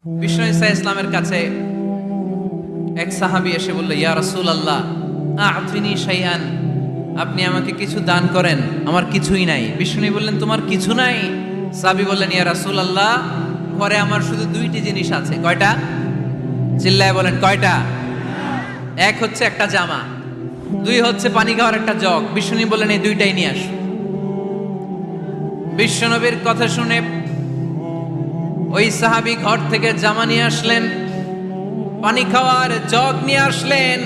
বিষ্ণু ঈসা ইসলামের কাছে এক সাহাবী এসে বলল, ইয়া রাসূলুল্লাহ আ'তিনি শাইআন, আপনি আমাকে কিছু দান করেন, আমার কিছুই নাই। বিষ্ণু বললেন, তোমার কিছু নাই? সাহাবী বললেন, ইয়া রাসূলুল্লাহ ঘরে আমার শুধু দুইটি জিনিস আছে। কয়টা? চিল্লায় বলেন, কয়টা? এক হচ্ছে একটা জামা, দুই হচ্ছে পানি খাওয়ার একটা জগ। বিষ্ণু বললেন, এই দুইটাই নিয়ে আস। বিশ্বনবীর কথা শুনে ওই সাহাবী ঘর থেকে জামা নিয়ে আসলেন, পানি খাওয়ার জগ নিয়ে আসলেন।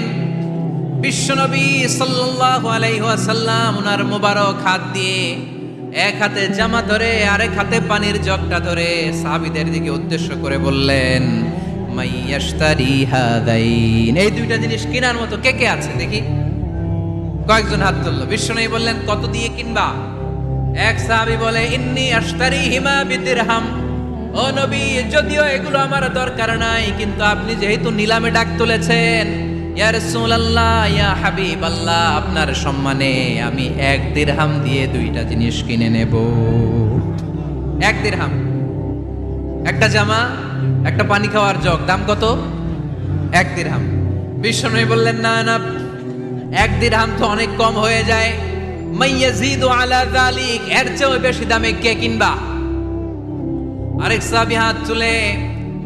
বিশ্বনবী সাল্লাল্লাহু আলাইহি ওয়াসাল্লাম ওনার মোবারক হাত দিয়ে এক হাতে জামা ধরে আরেক হাতে পানির জগটা ধরে সাহাবীদের দিকে উদ্দেশ্য করে বললেন, মাইয়াশতারি হাদাইন, এই দুইটা জিনিস কেনার মতো কে কে আছে দেখি। কয়েকজন হাত তুলল। বিশ্বনবী বললেন, কত দিয়ে কিনবা? এক সাহাবী বলে, ইন্নী আশতারিহিমা বিদিরহাম, ও নবী যদিও এগুলো আমার দরকার নাই, কিন্তু আপনি যেহেতু নিলামে ডাক তুলেছেন, ইয়া রাসূলুল্লাহ ইয়া হাবিবাল্লাহ, আপনার সম্মানে আমি 1 দিরহাম দিয়ে দুইটা জিনিস কিনে নেব। 1 দিরহাম, একটা জামা, একটা পানি খাওয়ার জগ, দাম কত? 1 দিরহাম। বিশ্বনবী বললেন, না না, 1 দিরহাম তো অনেক কম হয়ে যায়, মাইয়াজিদু আলা যালিক, এর চেয়ে বেশি দামে কে কিনবা? আরেক সাহাবী হাত তুলে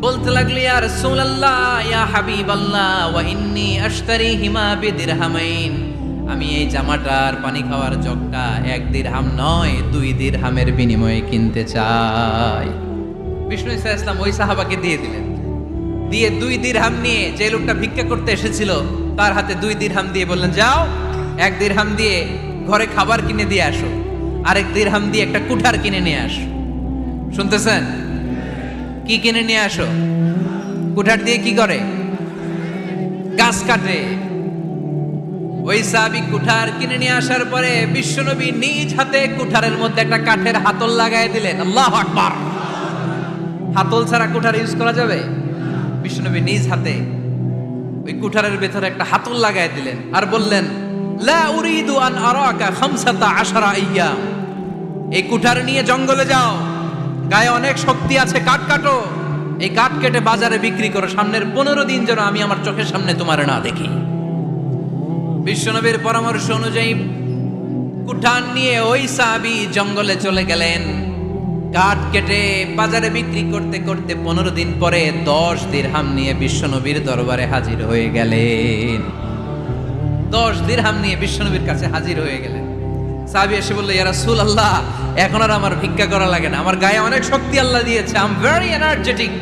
বলতে লাগলি, ইয়া রাসূলুল্লাহ ইয়া হাবিবাল্লাহ ওয়া ইন্নী আশতারিহিমা বিদিরহামাইন, আমি এই জামাটার পানি খাওয়ার জগটা 1 দিরহাম নয় 2 দিরহামের বিনিময়ে কিনতে চাই। বিষ্ণু ঈসা ইসলাম ওই সাহাবাকে দিয়ে দিলেন। দিয়ে 2 দিরহাম নিয়ে যে লোকটা ভিক্ষা করতে এসেছিল তার হাতে 2 দিরহাম দিয়ে বললেন, যাও 1 দিরহাম দিয়ে ঘরে খাবার কিনে দিয়ে আসো, আরেক দিরহাম দিয়ে একটা কুঠার কিনে নিয়ে আসো। শুনতেছেন? কি কিনে নিয়ে আসো? কুঠার দিয়ে কি করে? গাছ কাটে। ওই সাহাবী কুঠার কিনে নিয়ে আসার পরে বিশ্বনবী নিজ হাতে কুঠারের মধ্যে একটা কাঠের হাতল লাগায় দিলেন। আল্লাহু আকবার! হাতল ছাড়া কুঠার ইউজ করা যাবে? বিশ্বনবী নিজ হাতে ওই কুঠারের ভেতরে একটা হাতল লাগায় দিলেন আর বললেন, লা উরিদু আন আরাকা 15 আইয়াম, এই কুঠার নিয়ে জঙ্গলে যাও, গায়ে অনেক শক্তি আছে, কাঠ কাটো, এই কাঠ কেটে বাজারে বিক্রি করো, সামনের 15 দিন যেন আমি আমার চোখের সামনে তোমার না দেখি। বিশ্বনবীর পরামর্শ অনুযায়ী কুঠার নিয়ে ওই সাহাবী জঙ্গলে চলে গেলেন। কাঠ কেটে বাজারে বিক্রি করতে করতে 15 দিন পরে 10 দিরহাম নিয়ে বিশ্বনবীর দরবারে হাজির হয়ে গেলেন। 10 দিরহাম নিয়ে বিশ্বনবীর কাছে হাজির হয়ে গেলেন। সাহাবী এসে বলল, ইয়া রাসূলুল্লাহ এখন আর আমার ভিক্ষা করা লাগে না, আমার গায়ে অনেক শক্তি আল্লাহ দিয়েছে, আই এম ভেরি এনার্জেটিক।